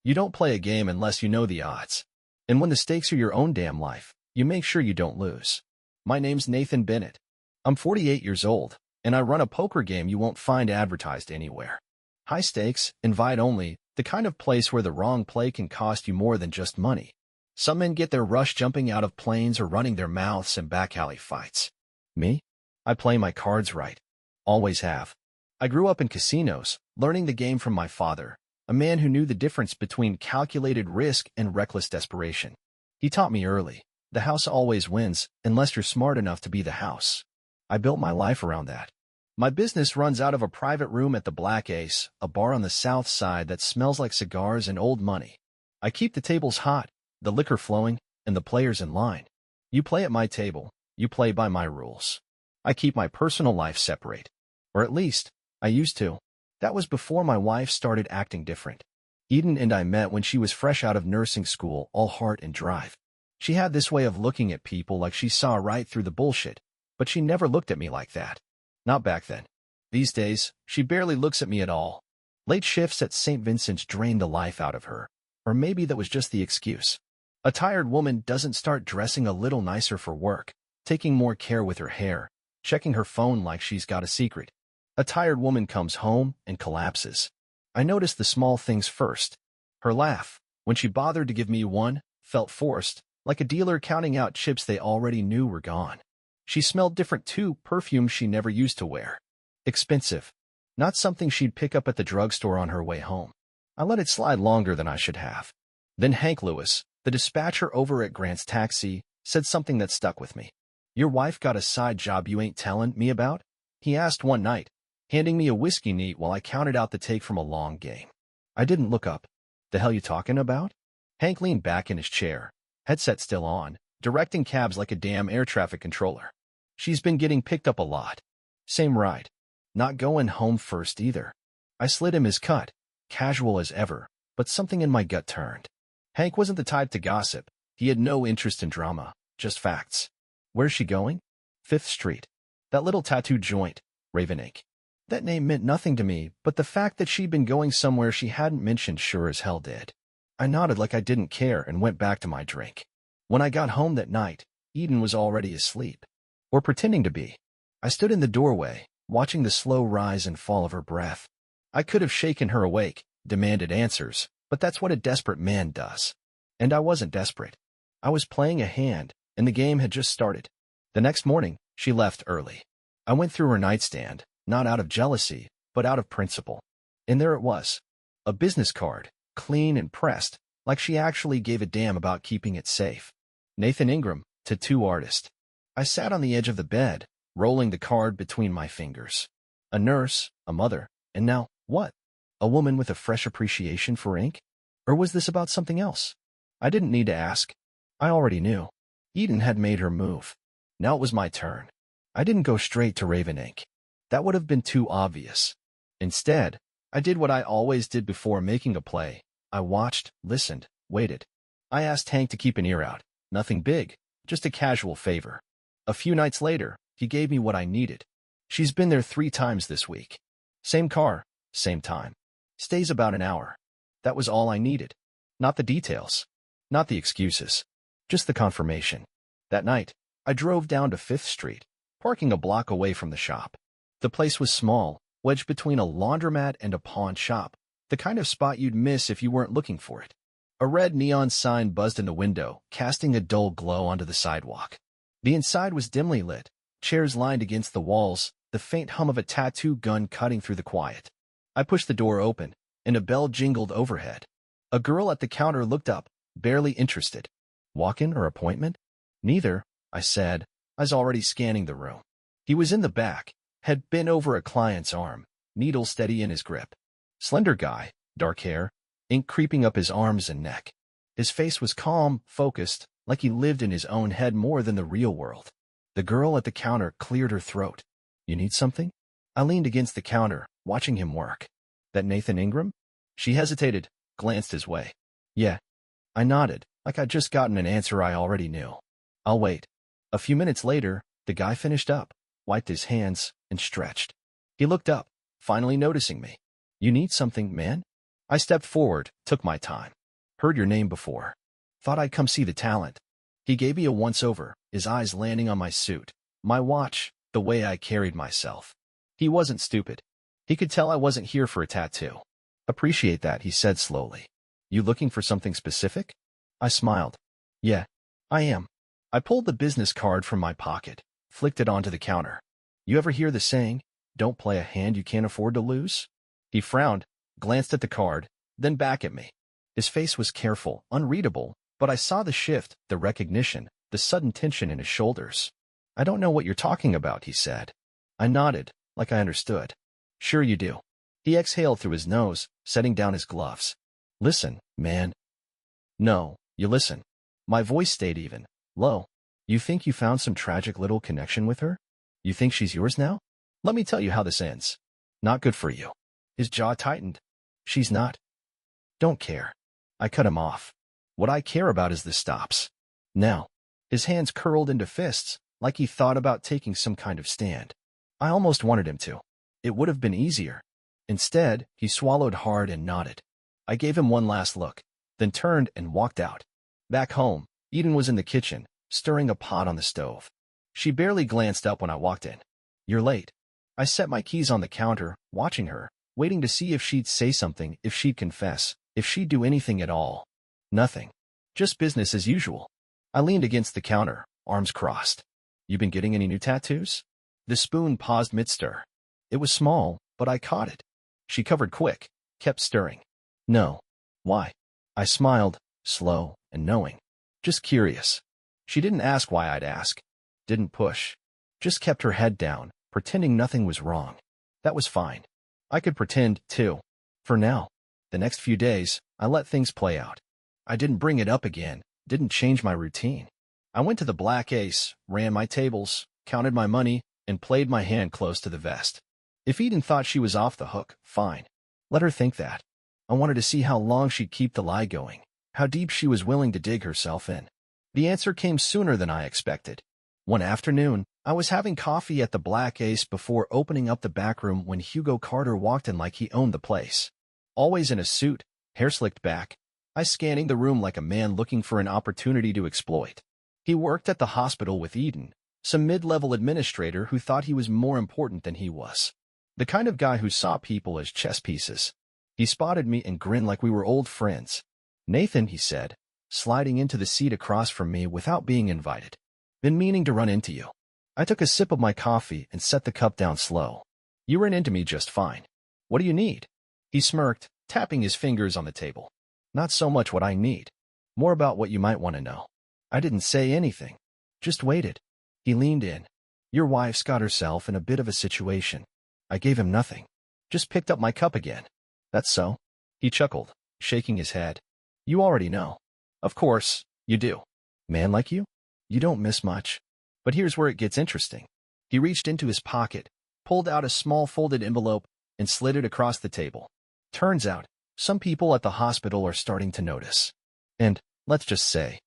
You don't play a game unless you know the odds. And when the stakes are your own damn life, you make sure you don't lose. My name's Nathan Bennett. I'm 48 years old, and I run a poker game you won't find advertised anywhere. High stakes, invite only, the kind of place where the wrong play can cost you more than just money. Some men get their rush jumping out of planes or running their mouths in back alley fights. Me? I play my cards right. Always have. I grew up in casinos, learning the game from my father, a man who knew the difference between calculated risk and reckless desperation. He taught me early, the house always wins, unless you're smart enough to be the house. I built my life around that. My business runs out of a private room at the Black Ace, a bar on the south side that smells like cigars and old money. I keep the tables hot, the liquor flowing, and the players in line. You play at my table, you play by my rules. I keep my personal life separate. Or at least, I used to. That was before my wife started acting different. Eden and I met when she was fresh out of nursing school, all heart and drive. She had this way of looking at people like she saw right through the bullshit, but she never looked at me like that. Not back then. These days, she barely looks at me at all. Late shifts at St. Vincent's drained the life out of her. Or maybe that was just the excuse. A tired woman doesn't start dressing a little nicer for work, taking more care with her hair, checking her phone like she's got a secret. A tired woman comes home and collapses. I noticed the small things first. Her laugh, when she bothered to give me one, felt forced, like a dealer counting out chips they already knew were gone. She smelled different too, perfume she never used to wear. Expensive. Not something she'd pick up at the drugstore on her way home. I let it slide longer than I should have. Then Hank Lewis, the dispatcher over at Grant's Taxi, said something that stuck with me. "Your wife got a side job you ain't telling me about?" He asked one night, handing me a whiskey neat while I counted out the take from a long game. I didn't look up. "The hell you talking about?" Hank leaned back in his chair, headset still on, directing cabs like a damn air traffic controller. "She's been getting picked up a lot." Same ride. Not going home first either. I slid him his cut, casual as ever, but something in my gut turned. Hank wasn't the type to gossip. He had no interest in drama, just facts. "Where's she going?" "Fifth Street. That little tattoo joint, Raven Ink." That name meant nothing to me, but the fact that she'd been going somewhere she hadn't mentioned sure as hell did. I nodded like I didn't care and went back to my drink. When I got home that night, Eden was already asleep. Or pretending to be. I stood in the doorway, watching the slow rise and fall of her breath. I could have shaken her awake, demanded answers, but that's what a desperate man does. And I wasn't desperate. I was playing a hand, and the game had just started. The next morning, she left early. I went through her nightstand, not out of jealousy, but out of principle. And there it was. A business card, clean and pressed, like she actually gave a damn about keeping it safe. Nathan Ingram, tattoo artist. I sat on the edge of the bed, rolling the card between my fingers. A nurse, a mother, and now, what? A woman with a fresh appreciation for ink? Or was this about something else? I didn't need to ask. I already knew. Eden had made her move. Now it was my turn. I didn't go straight to Raven Ink. That would have been too obvious. Instead, I did what I always did before making a play. I watched, listened, waited. I asked Hank to keep an ear out. Nothing big, just a casual favor. A few nights later, he gave me what I needed. She's been there 3 times this week. Same car, same time. Stays about an hour. That was all I needed. Not the details. Not the excuses. Just the confirmation. That night, I drove down to 5th Street, parking a block away from the shop. The place was small, wedged between a laundromat and a pawn shop, the kind of spot you'd miss if you weren't looking for it. A red neon sign buzzed in the window, casting a dull glow onto the sidewalk. The inside was dimly lit, chairs lined against the walls, the faint hum of a tattoo gun cutting through the quiet. I pushed the door open, and a bell jingled overhead. A girl at the counter looked up, barely interested. "Walk-in or appointment?" "Neither," I said, eyes already scanning the room. He was in the back, had bent over a client's arm, needle steady in his grip. Slender guy, dark hair, ink creeping up his arms and neck. His face was calm, focused, like he lived in his own head more than the real world. The girl at the counter cleared her throat. "You need something?" I leaned against the counter, watching him work. "That Nathan Ingram?" She hesitated, glanced his way. "Yeah." I nodded, like I'd just gotten an answer I already knew. "I'll wait." A few minutes later, the guy finished up, wiped his hands, and stretched. He looked up, finally noticing me. "You need something, man?" I stepped forward, took my time. Heard your name before. Thought I'd come see the talent. He gave me a once-over, his eyes landing on my suit, my watch, the way I carried myself. He wasn't stupid. He could tell I wasn't here for a tattoo. Appreciate that, he said slowly. You looking for something specific? I smiled. Yeah, I am. I pulled the business card from my pocket, flicked it onto the counter. You ever hear the saying, don't play a hand you can't afford to lose? He frowned, glanced at the card, then back at me. His face was careful, unreadable, but I saw the shift, the recognition, the sudden tension in his shoulders. I don't know what you're talking about, he said. I nodded, like I understood. Sure you do. He exhaled through his nose, setting down his gloves. Listen, man. No, you listen. My voice stayed even, low. You think you found some tragic little connection with her? You think she's yours now? Let me tell you how this ends. Not good for you. His jaw tightened. She's not. Don't care. I cut him off. What I care about is the stops. Now. His hands curled into fists, like he thought about taking some kind of stand. I almost wanted him to. It would have been easier. Instead, he swallowed hard and nodded. I gave him one last look, then turned and walked out. Back home, Eden was in the kitchen, stirring a pot on the stove. She barely glanced up when I walked in. You're late. I set my keys on the counter, watching her, waiting to see if she'd say something, if she'd confess, if she'd do anything at all. Nothing. Just business as usual. I leaned against the counter, arms crossed. You been getting any new tattoos? The spoon paused mid-stir. It was small, but I caught it. She covered quick, kept stirring. No. Why? I smiled, slow and knowing. Just curious. She didn't ask why I'd ask. Didn't push. Just kept her head down, pretending nothing was wrong. That was fine. I could pretend, too. For now. The next few days, I let things play out. I didn't bring it up again, didn't change my routine. I went to the Black Ace, ran my tables, counted my money, and played my hand close to the vest. If Eden thought she was off the hook, fine. Let her think that. I wanted to see how long she'd keep the lie going, how deep she was willing to dig herself in. The answer came sooner than I expected. One afternoon, I was having coffee at the Black Ace before opening up the back room when Hugo Carter walked in like he owned the place. Always in a suit, hair slicked back, I scanning the room like a man looking for an opportunity to exploit. He worked at the hospital with Eden, some mid-level administrator who thought he was more important than he was. The kind of guy who saw people as chess pieces. He spotted me and grinned like we were old friends. Nathan, he said, sliding into the seat across from me without being invited. Been meaning to run into you. I took a sip of my coffee and set the cup down slow. You ran into me just fine. What do you need? He smirked, tapping his fingers on the table. Not so much what I need. More about what you might want to know. I didn't say anything. Just waited. He leaned in. Your wife's got herself in a bit of a situation. I gave him nothing. Just picked up my cup again. That's so? He chuckled, shaking his head. You already know. Of course, you do. Man like you? You don't miss much. But here's where it gets interesting. He reached into his pocket, pulled out a small folded envelope, and slid it across the table. Turns out, some people at the hospital are starting to notice. And, let's just say,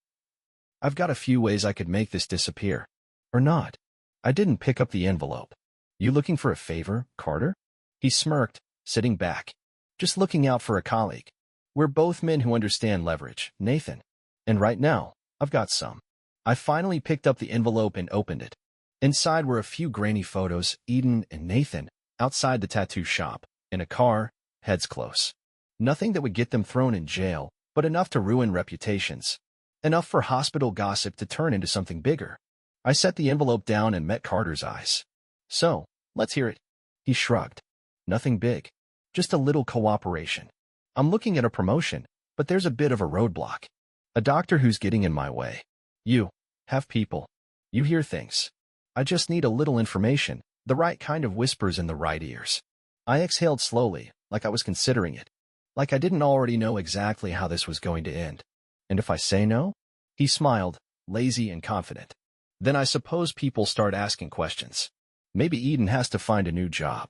I've got a few ways I could make this disappear. Or not. I didn't pick up the envelope. You looking for a favor, Carter? He smirked, sitting back. Just looking out for a colleague. We're both men who understand leverage, Nathan. And right now, I've got some. I finally picked up the envelope and opened it. Inside were a few grainy photos, Eden and Nathan, outside the tattoo shop, in a car, heads close. Nothing that would get them thrown in jail, but enough to ruin reputations. Enough for hospital gossip to turn into something bigger. I set the envelope down and met Carter's eyes. So, let's hear it. He shrugged. Nothing big. Just a little cooperation. I'm looking at a promotion, but there's a bit of a roadblock. A doctor who's getting in my way. You have people. You hear things. I just need a little information, the right kind of whispers in the right ears. I exhaled slowly, like I was considering it. Like I didn't already know exactly how this was going to end. And if I say no? He smiled, lazy and confident. Then I suppose people start asking questions. Maybe Eden has to find a new job.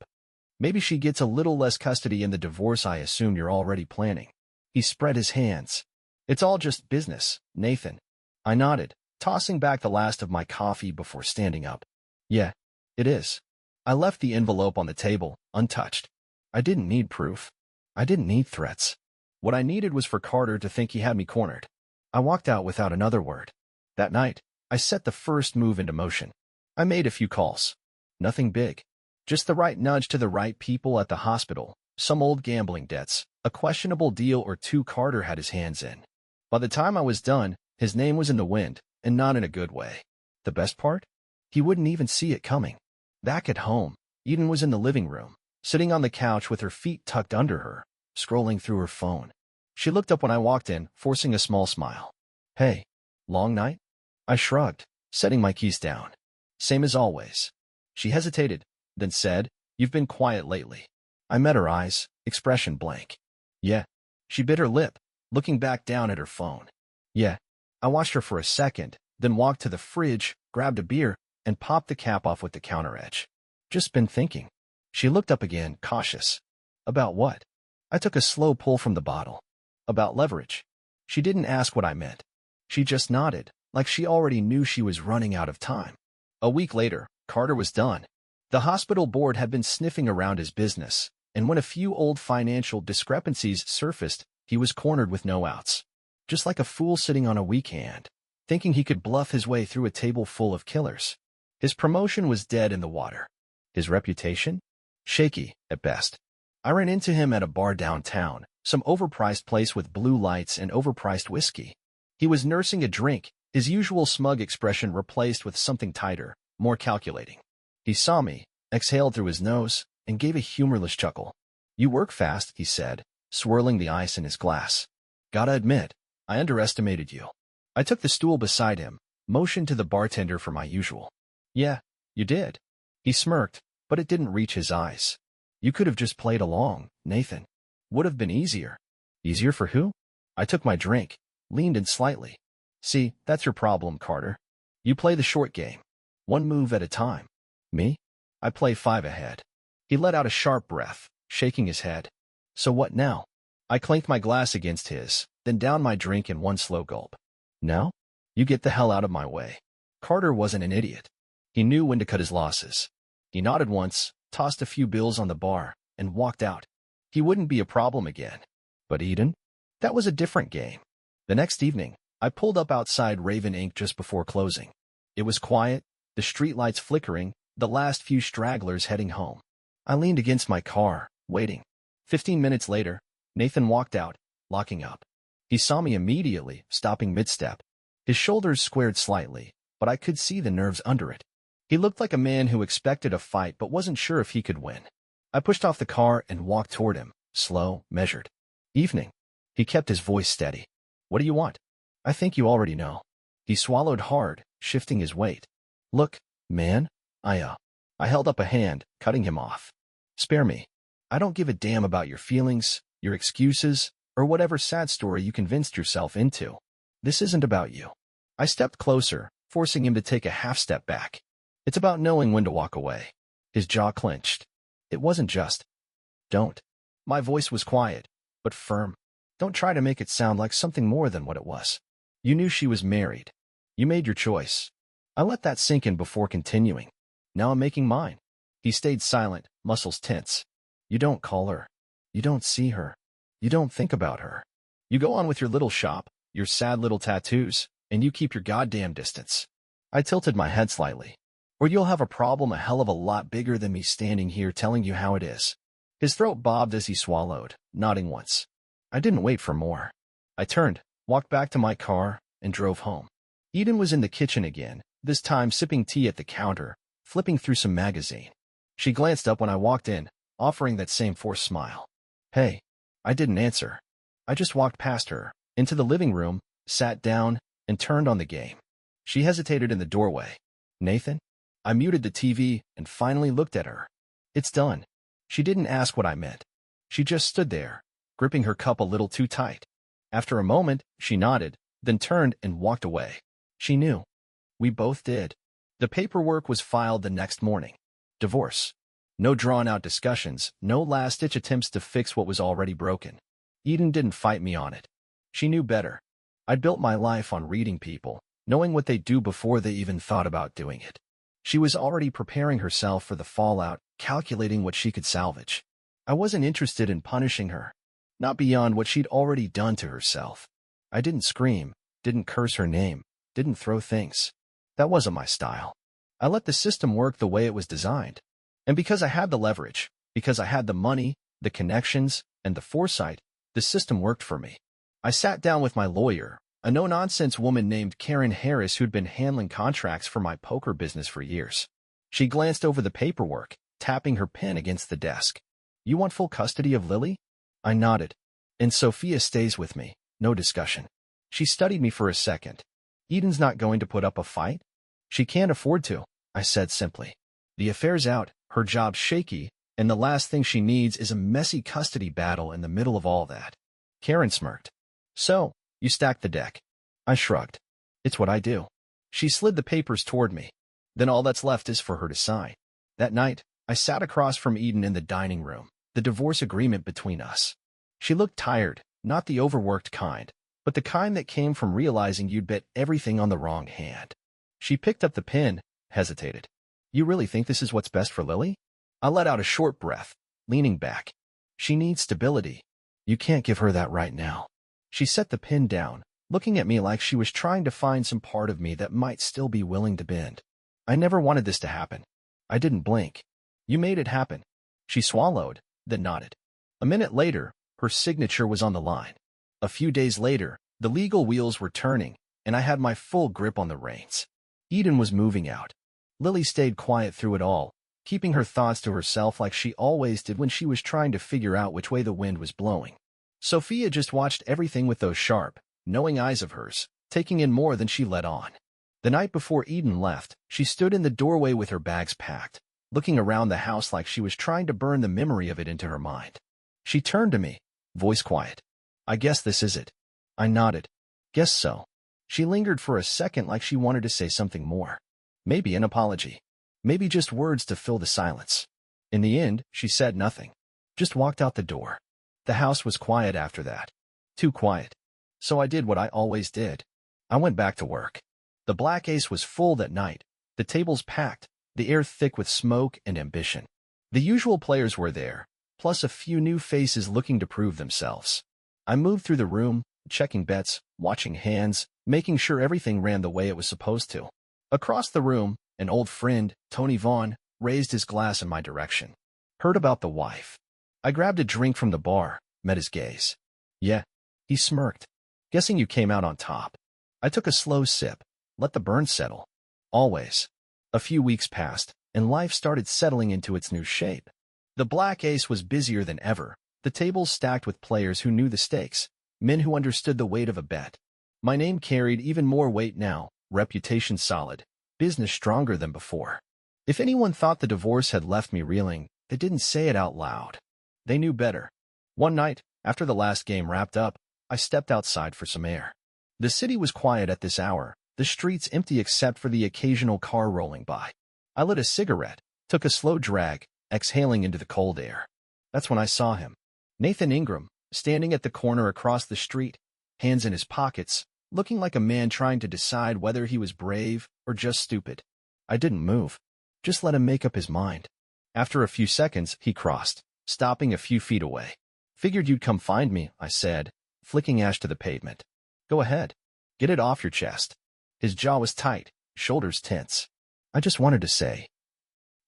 Maybe she gets a little less custody in the divorce I assume you're already planning. He spread his hands. It's all just business, Nathan. I nodded, tossing back the last of my coffee before standing up. Yeah, it is. I left the envelope on the table, untouched. I didn't need proof. I didn't need threats. What I needed was for Carter to think he had me cornered. I walked out without another word. That night, I set the first move into motion. I made a few calls. Nothing big. Just the right nudge to the right people at the hospital, some old gambling debts, a questionable deal or two Carter had his hands in. By the time I was done, his name was in the wind, and not in a good way. The best part? He wouldn't even see it coming. Back at home, Eden was in the living room, sitting on the couch with her feet tucked under her, scrolling through her phone. She looked up when I walked in, forcing a small smile. Hey, long night? I shrugged, setting my keys down. Same as always. She hesitated, then said, You've been quiet lately. I met her eyes, expression blank. Yeah. She bit her lip, looking back down at her phone. Yeah. I watched her for a second, then walked to the fridge, grabbed a beer, and popped the cap off with the counter edge. Just been thinking. She looked up again, cautious. About what? I took a slow pull from the bottle. About leverage. She didn't ask what I meant. She just nodded, like she already knew she was running out of time. A week later, Carter was done. The hospital board had been sniffing around his business, and when a few old financial discrepancies surfaced, he was cornered with no outs. Just like a fool sitting on a weak hand, thinking he could bluff his way through a table full of killers. His promotion was dead in the water. His reputation? Shaky, at best. I ran into him at a bar downtown, some overpriced place with blue lights and overpriced whiskey. He was nursing a drink, his usual smug expression replaced with something tighter, more calculating. He saw me, exhaled through his nose, and gave a humorless chuckle. You work fast, he said, swirling the ice in his glass. Gotta admit, I underestimated you. I took the stool beside him, motioned to the bartender for my usual. Yeah, you did. He smirked, but it didn't reach his eyes. You could have just played along, Nathan. Would have been easier. Easier for who? I took my drink, leaned in slightly. See, that's your problem, Carter. You play the short game. One move at a time. Me? I play 5 ahead. He let out a sharp breath, shaking his head. So what now? I clanked my glass against his, then downed my drink in one slow gulp. Now? You get the hell out of my way. Carter wasn't an idiot. He knew when to cut his losses. He nodded once, tossed a few bills on the bar, and walked out. He wouldn't be a problem again. But Eden? That was a different game. The next evening, I pulled up outside Raven Inc. just before closing. It was quiet, the streetlights flickering, the last few stragglers heading home. I leaned against my car, waiting. 15 minutes later, Nathan walked out, locking up. He saw me immediately, stopping mid-step. His shoulders squared slightly, but I could see the nerves under it. He looked like a man who expected a fight but wasn't sure if he could win. I pushed off the car and walked toward him, slow, measured. Evening. He kept his voice steady. What do you want? I think you already know. He swallowed hard, shifting his weight. Look, man, I held up a hand, cutting him off. Spare me. I don't give a damn about your feelings, your excuses, or whatever sad story you convinced yourself into. This isn't about you. I stepped closer, forcing him to take a half step back. It's about knowing when to walk away. His jaw clenched. It wasn't just, don't. My voice was quiet, but firm. Don't try to make it sound like something more than what it was. You knew she was married. You made your choice. I let that sink in before continuing. Now I'm making mine. He stayed silent, muscles tense. You don't call her. You don't see her. You don't think about her. You go on with your little shop, your sad little tattoos, and you keep your goddamn distance. I tilted my head slightly. Or you'll have a problem a hell of a lot bigger than me standing here telling you how it is. His throat bobbed as he swallowed, nodding once. I didn't wait for more. I turned, walked back to my car, and drove home. Eden was in the kitchen again, this time sipping tea at the counter, flipping through some magazine. She glanced up when I walked in, offering that same forced smile. Hey. I didn't answer. I just walked past her, into the living room, sat down, and turned on the game. She hesitated in the doorway. Nathan? I muted the TV and finally looked at her. It's done. She didn't ask what I meant. She just stood there, gripping her cup a little too tight. After a moment, she nodded, then turned and walked away. She knew. We both did. The paperwork was filed the next morning. Divorce. No drawn-out discussions, no last-ditch attempts to fix what was already broken. Eden didn't fight me on it. She knew better. I'd built my life on reading people, knowing what they'd do before they even thought about doing it. She was already preparing herself for the fallout, calculating what she could salvage. I wasn't interested in punishing her. not beyond what she'd already done to herself. I didn't scream, didn't curse her name, didn't throw things. That wasn't my style. I let the system work the way it was designed. And because I had the leverage, because I had the money, the connections, and the foresight, the system worked for me. I sat down with my lawyer, a no-nonsense woman named Karen Harris who'd been handling contracts for my poker business for years. She glanced over the paperwork, tapping her pen against the desk. "You want full custody of Lily?" I nodded. "And Sophia stays with me. No discussion." She studied me for a second. "Eden's not going to put up a fight?" "She can't afford to," I said simply. "The affair's out, her job's shaky, and the last thing she needs is a messy custody battle in the middle of all that." Karen smirked. "So, you stacked the deck." I shrugged. "It's what I do." She slid the papers toward me. "Then all that's left is for her to sign." That night, I sat across from Eden in the dining room, the divorce agreement between us. She looked tired, not the overworked kind, but the kind that came from realizing you'd bet everything on the wrong hand. She picked up the pen, hesitated. "You really think this is what's best for Lily?" I let out a short breath, leaning back. "She needs stability. You can't give her that right now." She set the pen down, looking at me like she was trying to find some part of me that might still be willing to bend. "I never wanted this to happen." I didn't blink. "You made it happen." She swallowed, then nodded. A minute later, her signature was on the line. A few days later, the legal wheels were turning, and I had my full grip on the reins. Eden was moving out. Lily stayed quiet through it all, keeping her thoughts to herself like she always did when she was trying to figure out which way the wind was blowing. Sophia just watched everything with those sharp, knowing eyes of hers, taking in more than she let on. The night before Eden left, she stood in the doorway with her bags packed, looking around the house like she was trying to burn the memory of it into her mind. She turned to me, voice quiet. "I guess this is it." I nodded. "Guess so." She lingered for a second like she wanted to say something more. Maybe an apology. Maybe just words to fill the silence. In the end, she said nothing. Just walked out the door. The house was quiet after that. Too quiet. So I did what I always did. I went back to work. The Black Ace was full that night, the tables packed, the air thick with smoke and ambition. The usual players were there, plus a few new faces looking to prove themselves. I moved through the room, checking bets, watching hands, making sure everything ran the way it was supposed to. Across the room, an old friend, Tony Vaughn, raised his glass in my direction. "Heard about the wife." I grabbed a drink from the bar, met his gaze. "Yeah." He smirked. "Guessing you came out on top." I took a slow sip, let the burn settle. Always. A few weeks passed, and life started settling into its new shape. The Black Ace was busier than ever, the tables stacked with players who knew the stakes, men who understood the weight of a bet. My name carried even more weight now, reputation solid, business stronger than before. If anyone thought the divorce had left me reeling, they didn't say it out loud. They knew better. One night, after the last game wrapped up, I stepped outside for some air. The city was quiet at this hour, the streets empty except for the occasional car rolling by. I lit a cigarette, took a slow drag, exhaling into the cold air. That's when I saw him. Nathan Ingram, standing at the corner across the street, hands in his pockets, looking like a man trying to decide whether he was brave or just stupid. I didn't move. Just let him make up his mind. After a few seconds, he crossed, stopping a few feet away. "Figured you'd come find me," I said, flicking ash to the pavement. "Go ahead. Get it off your chest." His jaw was tight, shoulders tense. "I just wanted to say,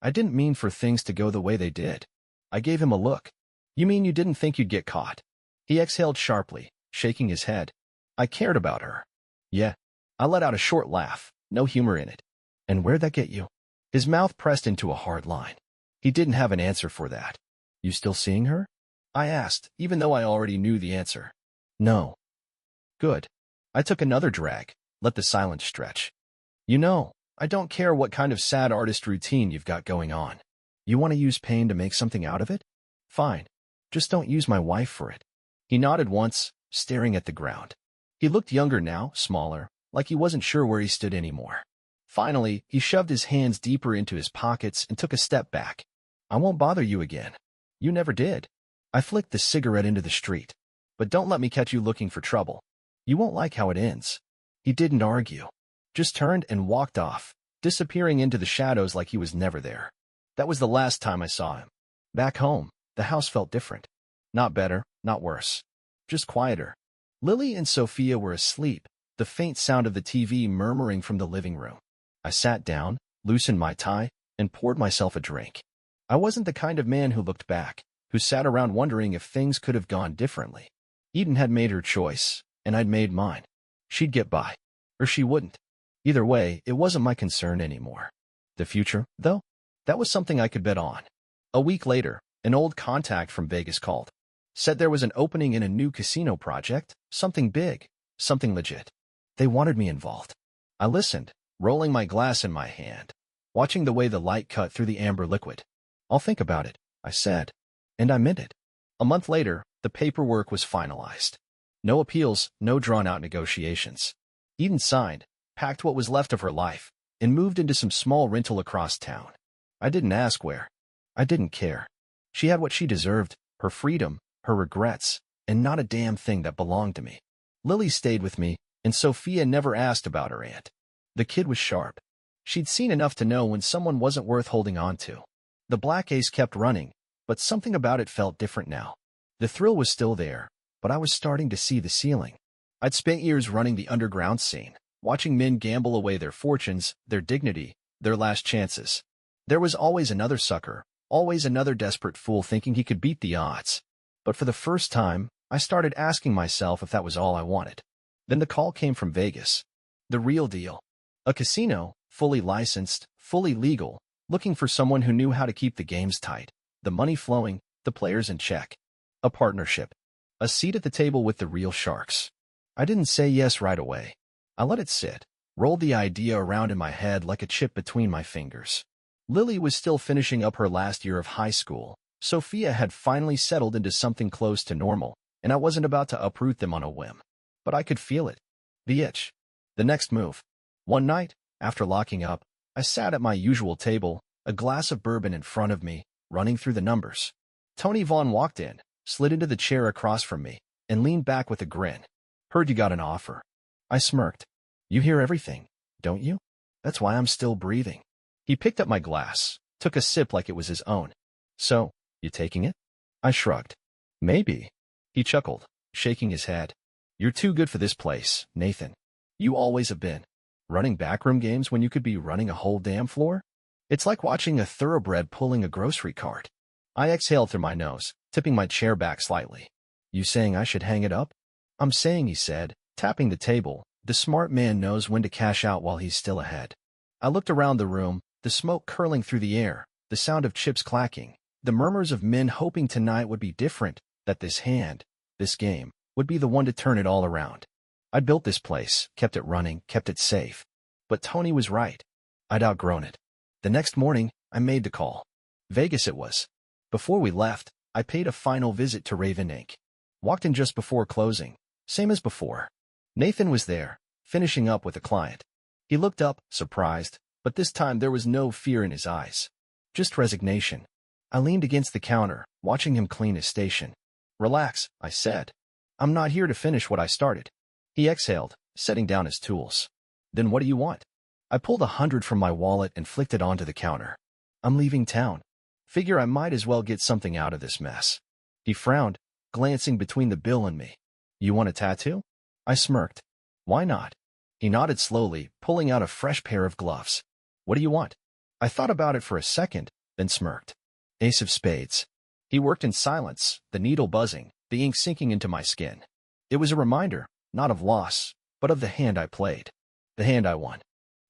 I didn't mean for things to go the way they did." I gave him a look. "You mean you didn't think you'd get caught?" He exhaled sharply, shaking his head. "I cared about her." "Yeah." I let out a short laugh, no humor in it. "And where'd that get you?" His mouth pressed into a hard line. He didn't have an answer for that. "You still seeing her?" I asked, even though I already knew the answer. "No." "Good." I took another drag, let the silence stretch. "You know, I don't care what kind of sad artist routine you've got going on. You want to use pain to make something out of it? Fine. Just don't use my wife for it." He nodded once, staring at the ground. He looked younger now, smaller, like he wasn't sure where he stood anymore. Finally, he shoved his hands deeper into his pockets and took a step back. "I won't bother you again. You never did." I flicked the cigarette into the street. "But don't let me catch you looking for trouble. You won't like how it ends." He didn't argue. Just turned and walked off, disappearing into the shadows like he was never there. That was the last time I saw him. Back home, the house felt different. Not better, not worse. just quieter. Lily and Sophia were asleep, the faint sound of the TV murmuring from the living room. I sat down, loosened my tie, and poured myself a drink. I wasn't the kind of man who looked back, who sat around wondering if things could have gone differently. Eden had made her choice, and I'd made mine. She'd get by. Or she wouldn't. Either way, it wasn't my concern anymore. The future, though? That was something I could bet on. A week later, an old contact from Vegas called. Said there was an opening in a new casino project, something big, something legit. They wanted me involved. I listened, rolling my glass in my hand, watching the way the light cut through the amber liquid. I'll think about it, I said. And I meant it. A month later, the paperwork was finalized. No appeals, no drawn-out negotiations. Eden signed, packed what was left of her life, and moved into some small rental across town. I didn't ask where. I didn't care. She had what she deserved, her freedom, her regrets, and not a damn thing that belonged to me. Lily stayed with me, and Sophia never asked about her aunt. The kid was sharp. She'd seen enough to know when someone wasn't worth holding on to. The black ace kept running, but something about it felt different now. The thrill was still there, but I was starting to see the ceiling. I'd spent years running the underground scene, watching men gamble away their fortunes, their dignity, their last chances. There was always another sucker, always another desperate fool thinking he could beat the odds. But for the first time, I started asking myself if that was all I wanted. Then the call came from Vegas. The real deal. A casino, fully licensed, fully legal, looking for someone who knew how to keep the games tight, the money flowing, the players in check. A partnership. A seat at the table with the real sharks. I didn't say yes right away. I let it sit, rolled the idea around in my head like a chip between my fingers. Lily was still finishing up her last year of high school. Sophia had finally settled into something close to normal, and I wasn't about to uproot them on a whim. But I could feel it. The itch. The next move. One night, after locking up, I sat at my usual table, a glass of bourbon in front of me, running through the numbers. Tony Vaughn walked in, slid into the chair across from me, and leaned back with a grin. Heard you got an offer. I smirked. You hear everything, don't you? That's why I'm still breathing. He picked up my glass, took a sip like it was his own. So, you taking it? I shrugged. Maybe. He chuckled, shaking his head. You're too good for this place, Nathan. You always have been. Running backroom games when you could be running a whole damn floor? It's like watching a thoroughbred pulling a grocery cart. I exhaled through my nose, tipping my chair back slightly. You saying I should hang it up? I'm saying, he said, tapping the table. The smart man knows when to cash out while he's still ahead. I looked around the room, the smoke curling through the air, the sound of chips clacking, the murmurs of men hoping tonight would be different, that this hand, this game, would be the one to turn it all around. I'd built this place, kept it running, kept it safe. But Tony was right. I'd outgrown it. The next morning, I made the call. Vegas it was. Before we left, I paid a final visit to Raven Inc. Walked in just before closing, same as before. Nathan was there, finishing up with a client. He looked up, surprised, but this time there was no fear in his eyes. Just resignation. I leaned against the counter, watching him clean his station. Relax, I said. I'm not here to finish what I started. He exhaled, setting down his tools. Then what do you want? I pulled $100 from my wallet and flicked it onto the counter. I'm leaving town. Figure I might as well get something out of this mess. He frowned, glancing between the bill and me. You want a tattoo? I smirked. Why not? He nodded slowly, pulling out a fresh pair of gloves. What do you want? I thought about it for a second, then smirked. Ace of spades. He worked in silence, the needle buzzing, the ink sinking into my skin. It was a reminder, not of loss, but of the hand I played. The hand I won.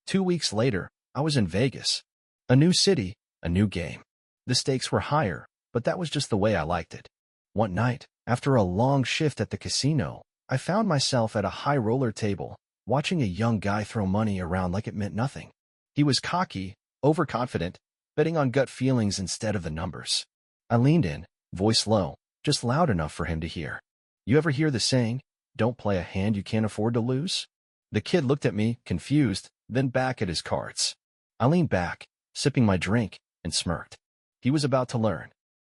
2 weeks later, I was in Vegas. A new city, a new game. The stakes were higher, but that was just the way I liked it. One night, after a long shift at the casino, I found myself at a high roller table, watching a young guy throw money around like it meant nothing. He was cocky, overconfident, betting on gut feelings instead of the numbers. I leaned in, voice low, just loud enough for him to hear. You ever hear the saying, don't play a hand you can't afford to lose? The kid looked at me, confused, then back at his cards. I leaned back, sipping my drink, and smirked. He was about to learn.